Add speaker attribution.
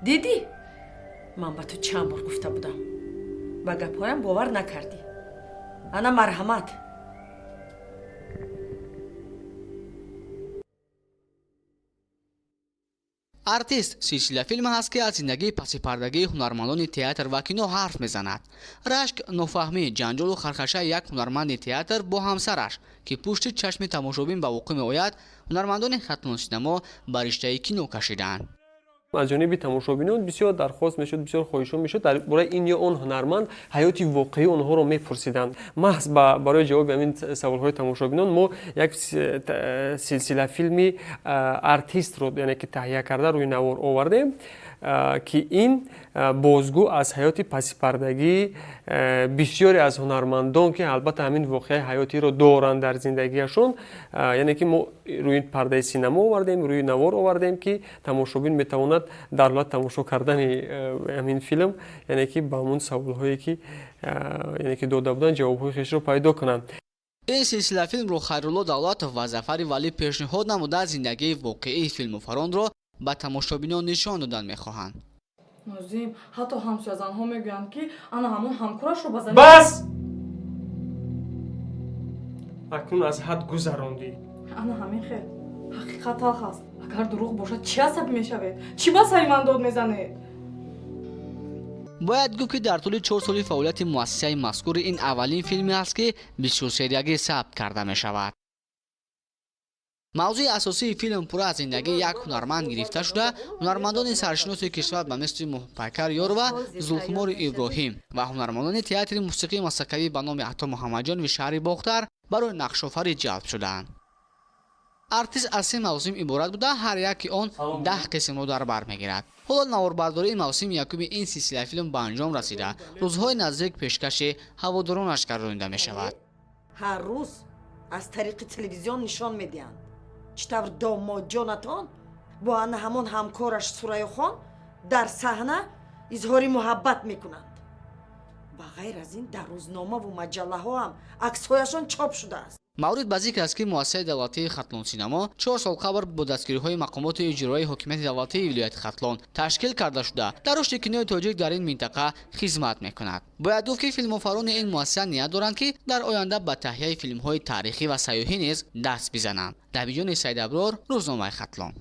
Speaker 1: دیدی؟ من با تو چند بار گفته بودم با گپایم باور نکردی. انا مرحمت.
Speaker 2: артист силсила филм ҳаст ки аз зиндагии пасипардагии ҳунармандони театр ва кино ҳарф мезанад. рашк, нофаҳмӣ, ҷанҷолу хархашаи як ҳунарманди театр бо ҳамсараш ки пушти чашми тамошобин ба вуқӯъ меояд, ҳунармандони хатносинамо ба риштаи кино кашиданд.
Speaker 3: از جانب تماشابینان بسیار درخواست میشد، بسیار خواهشان میشد درباره این یا اون هنرمند حیات واقعی اونها رو میپرسیدند. محض برای جواب همین سوالهای تماشابینان ما یک سلسله فیلمی ارتیست رو یعنی که تهیه کرده روی نوار آوردیم که این بازگو از حیات پس‌پردگی بسیاری از هنرمندان که البته همین واقعه حیاتی رو دارند در زندگیشون، یعنی که ما روی پرده سینما آوردیم، روی نوار آوردیم که تماشابین میتواند در حالت تماشا کردن همین فیلم یعنی که با همون سوالهایی که یعنی که داده بودن جوابهای خویش رو پیدا کنند.
Speaker 2: این سلسله فیلم رو خیرالله دولتов و ظفر ولی پیشنهاد نموده زندگی واقعی فیلموفران رو به تماشابینان نشان دادن میخواهند.
Speaker 4: نازیم حتی همسایه زنها میگویند که انا همون همکارش رو بزنید.
Speaker 3: بس! اکنون از حد گذراندی.
Speaker 4: انا همین خیر حقیقت تلخ است. اگر دروغ باشد چی عصبی میشوید؟ چی با سری من داد میزنید؟
Speaker 2: باید گفت که در طول 4 سال فعالیت مؤسسه مذکور این اولین فیلمی است که 24 سریگی ثبت کرده می شود. موضوع اساسی فیلم پور از زندگی یک هنرمند گرفته شده. هنرمندان سرشناس کشور به مثل محمد یار و زلخمار ابراهیم و هنرمندان تئاتر موسیقی مسکوی به نام عطا محمدجان و شهری باختر برای نقش‌آفری جلب شدند. ارتیست از 3 موسم عبارت بوده، هر یک آن 10 قسم را در بر میگیرد. حالا نواربرداری این موسم یکم این سلسله فیلم به انجام رسیده. روزهای نزدیک پیشکش هوادارانش گردانیده می شود.
Speaker 1: هر روز از طریق تلویزیون نشان میدهند چطور داماد جانتان با آن همون همکارش سرای خان در صحنه اظهار محبت میکنند. با غیر از این در روزنامه و مجله ها هم عکسهایشان چاپ شده است.
Speaker 2: مورد به ذکر است که مؤسسه دولتی ختلان سینما 4 سال قبل با دستگیری‌های مقامات اجرایی حکومت دولتی ولایت ختلان تشکیل کرده شده در رشد کینوی تاجیک در این منطقه خدمت میکند. باید گفت که فیلموفران این مؤسسه نیت دارند که در آینده به تهیه فیلم‌های تاریخی و سیاحی نیز دست بزنند. در بیان سید ابرار، روزنامه ختلان.